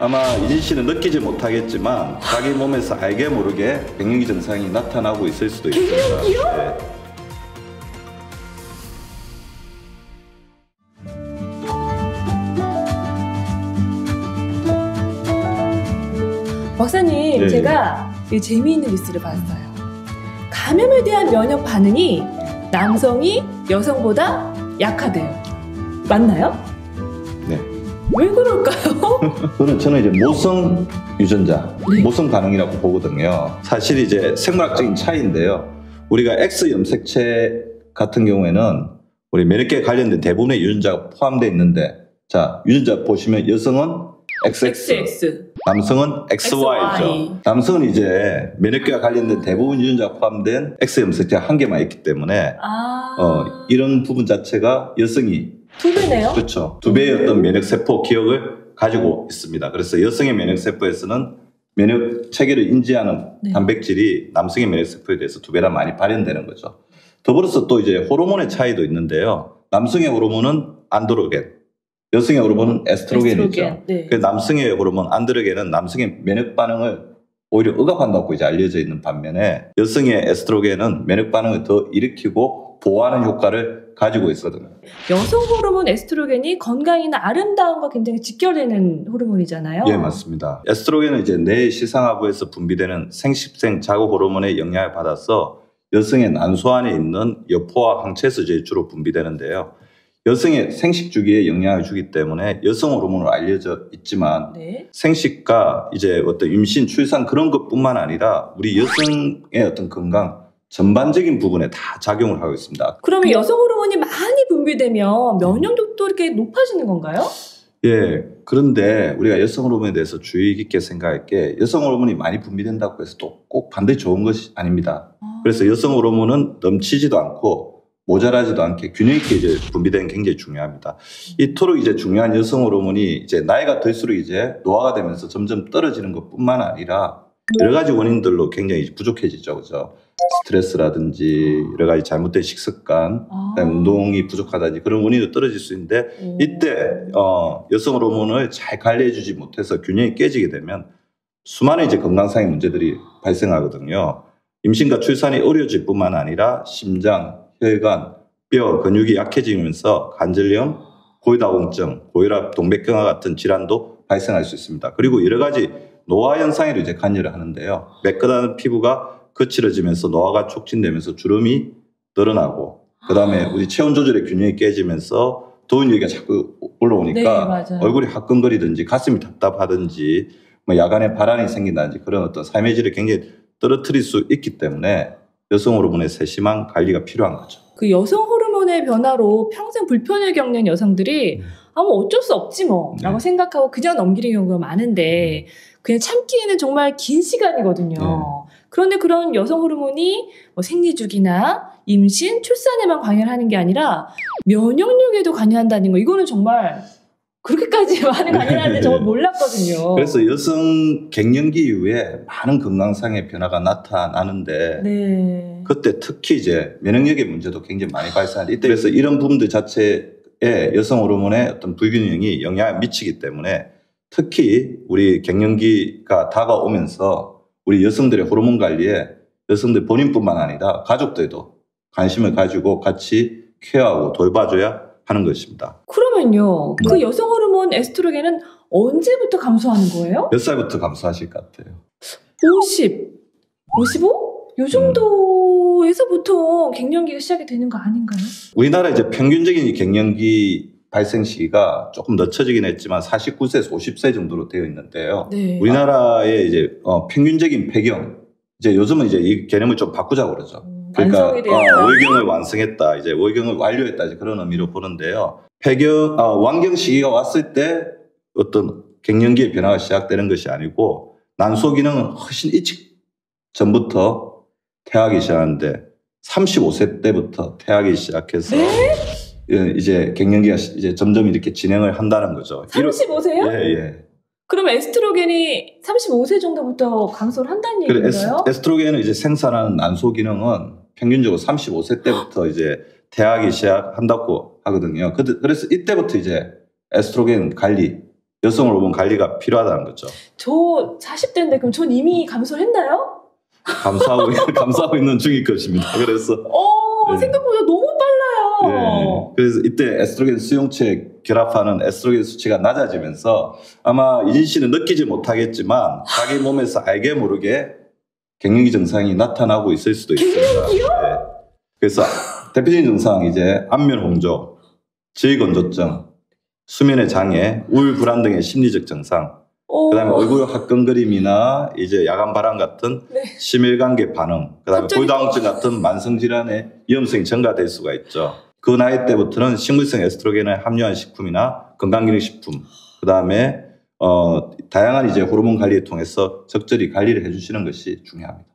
아마 이진 씨는 느끼지 못하겠지만 자기 몸에서 알게 모르게 갱년기 증상이 나타나고 있을 수도 있습니다. 갱년기요? 네. 박사님, 네. 제가 재미있는 뉴스를 봤어요. 감염에 대한 면역 반응이 남성이 여성보다 약하대요. 맞나요? 네. 왜 그럴까요? 저는 이제 모성 유전자, 네. 모성 반응이라고 보거든요. 사실 이제 생물학적인 차이인데요. 우리가 X 염색체 같은 경우에는 우리 면역계에 관련된 대부분의 유전자가 포함되어 있는데, 자, 유전자 보시면 여성은 XX, 남성은 XY죠. 남성은 이제 면역계와 관련된 대부분 유전자가 포함된 X 염색체가 한 개만 있기 때문에 이런 부분 자체가 여성이 2배네요? 그렇죠. 2배의 어떤 면역세포 기억을 가지고 있습니다. 그래서 여성의 면역세포에서는 면역 체계를 인지하는 네. 단백질이 남성의 면역세포에 대해서 2배나 많이 발현되는 거죠. 더불어서 또 이제 호르몬의 차이도 있는데요. 남성의 호르몬은 안드로겐, 여성의 호르몬은 에스트로겐이죠. 네. 그래서 남성의 호르몬 안드로겐은 남성의 면역 반응을 오히려 억압한다고 이제 알려져 있는 반면에 여성의 에스트로겐은 면역 반응을 더 일으키고 보호하는 효과를 가지고 있거든요. 여성 호르몬 에스트로겐이 건강이나 아름다움과 굉장히 직결되는 호르몬이잖아요. 예, 맞습니다. 에스트로겐은 이제 뇌 시상하부에서 분비되는 생식생 자극 호르몬의 영향을 받아서 여성의 난소 안에 있는 여포와 항체에서 주로 분비되는데요. 여성의 생식 주기에 영향을 주기 때문에 여성 호르몬으로 알려져 있지만 네. 생식과 이제 어떤 임신, 출산 그런 것뿐만 아니라 우리 여성의 어떤 건강 전반적인 부분에 다 작용을 하고 있습니다. 그러면 여성 호르몬이 많이 분비되면 면역력도 이렇게 높아지는 건가요? 예. 그런데 우리가 여성 호르몬에 대해서 주의 깊게 생각할 게 여성 호르몬이 많이 분비된다고 해서 또 꼭 반드시 좋은 것이 아닙니다. 그래서 여성 호르몬은 넘치지도 않고 모자라지도 않게 균형 있게 이제 분비되는 게 굉장히 중요합니다. 이토록 이제 중요한 여성 호르몬이 이제 나이가 들수록 이제 노화가 되면서 점점 떨어지는 것뿐만 아니라 여러 가지 원인들로 굉장히 부족해지죠. 그죠? 스트레스라든지 여러 가지 잘못된 식습관, 운동이 부족하다든지 그런 원인도 떨어질 수 있는데 이때 여성 호르몬을 잘 관리해주지 못해서 균형이 깨지게 되면 수많은 이제 건강상의 문제들이 발생하거든요. 임신과 출산이 어려워질 뿐만 아니라 심장, 혈관, 뼈, 근육이 약해지면서 관절염, 고위다공증, 고혈압, 동맥경화 같은 질환도 발생할 수 있습니다. 그리고 여러 가지 노화 현상으로 이제 관여를 하는데요. 매끈한 피부가 거칠어지면서 노화가 촉진되면서 주름이 늘어나고, 그 다음에 우리 체온 조절의 균형이 깨지면서 더운 열기가 자꾸 올라오니까 네, 얼굴이 화끈거리든지 가슴이 답답하든지 뭐 야간에 발한이 생긴다든지 그런 어떤 삶의 질을 굉장히 떨어뜨릴 수 있기 때문에 여성 호르몬의 세심한 관리가 필요한 거죠. 그 여성 호르몬의 변화로 평생 불편을 겪는 여성들이 어쩔 수 없지 뭐 라고 생각하고 그냥 넘기는 경우가 많은데 그냥 참기에는 정말 긴 시간이거든요. 그런데 그런 여성 호르몬이 뭐 생리주기나 임신, 출산에만 관여하는 게 아니라 면역력에도 관여한다는 거, 이거는 정말 그렇게까지 많이 관여하는데 정말 몰랐거든요. 그래서 여성 갱년기 이후에 많은 건강상의 변화가 나타나는데 그때 특히 이제 면역력의 문제도 굉장히 많이 발생하는데 이때 그래서 이런 부분들 자체에 여성 호르몬의 어떤 불균형이 영향을 미치기 때문에 특히 우리 갱년기가 다가오면서 우리 여성들의 호르몬 관리에 여성들 본인뿐만 아니라 가족들도 관심을 가지고 같이 케어하고 돌봐줘야 하는 것입니다. 그러면요, 그 여성 호르몬 에스트로겐은 언제부터 감소하는 거예요? 몇 살부터 감소하실 것 같아요? 50, 55? 요 정도에서 보통 갱년기가 시작이 되는 거 아닌가요? 우리나라 이제 평균적인 갱년기 발생 시기가 조금 늦춰지긴 했지만 49세에서 50세 정도로 되어 있는데요. 우리나라의 이제 평균적인 폐경, 이제 요즘은 이제 이 개념을 좀 바꾸자고 그러죠. 그러니까 월경을 완성했다, 이제 월경을 완료했다, 이제 그런 의미로 보는데요. 완경 시기가 왔을 때 어떤 갱년기의 변화가 시작되는 것이 아니고 난소 기능은 훨씬 일찍 전부터 퇴하기 시작하는데 35세 때부터 퇴하기 시작해서 이제 갱년기가 이제 점점 이렇게 진행을 한다는 거죠. 35세요? 예. 그러면 에스트로겐이 35세 정도부터 감소를 한다는 얘기인가요? 에스트로겐을 이제 생산하는 난소 기능은 평균적으로 35세 때부터 이제 퇴하기 시작한다고 하거든요. 그래서 이때부터 이제 에스트로겐 관리, 여성 호르몬 관리가 필요하다는 거죠. 저 40대인데 그럼 전 이미 감소를 했나요? 감수하고 있는 중일 것입니다. 그래서 네. 생각보다 너무 빨라요. 네. 그래서 이때 에스트로겐 수용체에 결합하는 에스트로겐 수치가 낮아지면서 아마 이진 씨는 느끼지 못하겠지만 자기 몸에서 알게 모르게 갱년기 증상이 나타나고 있을 수도 있습니다. 갱년기요? 네. 그래서 대표적인 증상 이제 안면 홍조, 질건조증, 수면의 장애, 우울 불안 등의 심리적 증상, 그다음에 얼굴 화끈거림이나 이제 야간 발한 같은 네. 심혈관계 반응, 그다음에 골다공증 같은 만성 질환의 위험성이 증가될 수가 있죠. 그 나이 때부터는 식물성 에스트로겐을 함유한 식품이나 건강기능식품, 그다음에 다양한 이제 호르몬 관리를 통해서 적절히 관리를 해주시는 것이 중요합니다.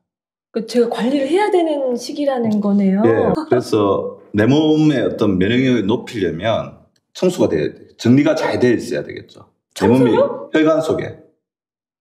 제가 관리를 해야 되는 시기라는 거네요. 네, 그래서 내 몸의 어떤 면역력을 높이려면 청소가 돼야 돼요. 정리가 잘 돼 있어야 되겠죠. 내 몸이 혈관 속에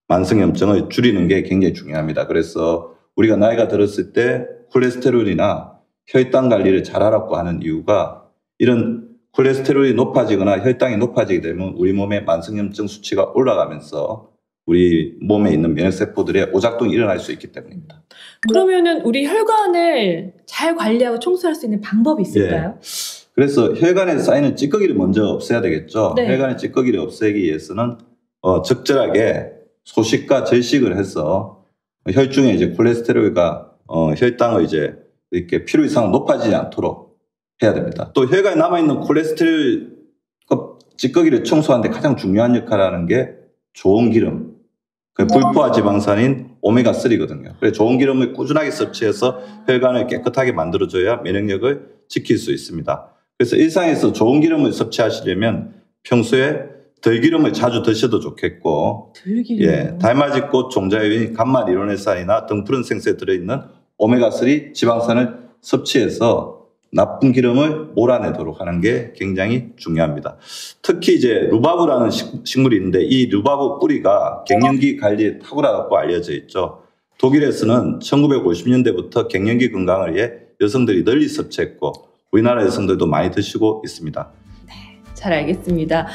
만성염증을 줄이는 게 굉장히 중요합니다. 그래서 우리가 나이가 들었을 때 콜레스테롤이나 혈당 관리를 잘하라고 하는 이유가 이런 콜레스테롤이 높아지거나 혈당이 높아지게 되면 우리 몸의 만성염증 수치가 올라가면서 우리 몸에 있는 면역세포들의 오작동이 일어날 수 있기 때문입니다. 그러면은 우리 혈관을 잘 관리하고 청소할 수 있는 방법이 있을까요? 예. 그래서 혈관에 쌓이는 찌꺼기를 먼저 없애야 되겠죠. 네. 혈관의 찌꺼기를 없애기 위해서는 적절하게 소식과 절식을 해서 혈중에 이제 콜레스테롤과 혈당을 이제 이렇게 필요 이상 높아지지 않도록 해야 됩니다. 또 혈관에 남아있는 콜레스테롤 찌꺼기를 청소하는데 가장 중요한 역할을 하는 게 좋은 기름, 불포화 지방산인 오메가3거든요. 그래서 좋은 기름을 꾸준하게 섭취해서 혈관을 깨끗하게 만들어줘야 면역력을 지킬 수 있습니다. 그래서 일상에서 좋은 기름을 섭취하시려면 평소에 들기름을 자주 드셔도 좋겠고, 들기름. 예, 달맞이꽃 종자유인 감마리노렌산이나 등푸른 생수에 들어있는 오메가3 지방산을 섭취해서 나쁜 기름을 몰아내도록 하는 게 굉장히 중요합니다. 특히 이제 루바브라는 식물이 있는데 이 루바브 뿌리가 갱년기 관리에 탁월하다고 알려져 있죠. 독일에서는 1950년대부터 갱년기 건강을 위해 여성들이 널리 섭취했고 우리나라 여성들도 많이 드시고 있습니다. 잘 알겠습니다.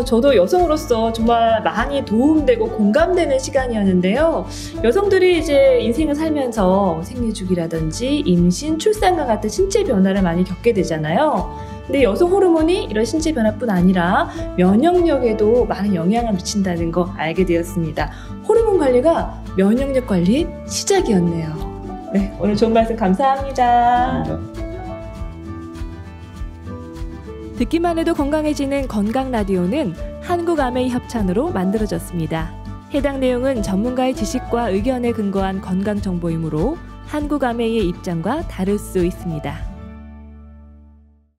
저도 여성으로서 정말 많이 도움되고 공감되는 시간이었는데요. 여성들이 이제 인생을 살면서 생리주기라든지 임신, 출산과 같은 신체 변화를 많이 겪게 되잖아요. 근데 여성 호르몬이 이런 신체 변화뿐 아니라 면역력에도 많은 영향을 미친다는 거 알게 되었습니다. 호르몬 관리가 면역력 관리의 시작이었네요. 네, 오늘 좋은 말씀 감사합니다. 감사합니다. 듣기만 해도 건강해지는 건강라디오는 한국아메이 협찬으로 만들어졌습니다. 해당 내용은 전문가의 지식과 의견에 근거한 건강정보이므로 한국아메이의 입장과 다를 수 있습니다.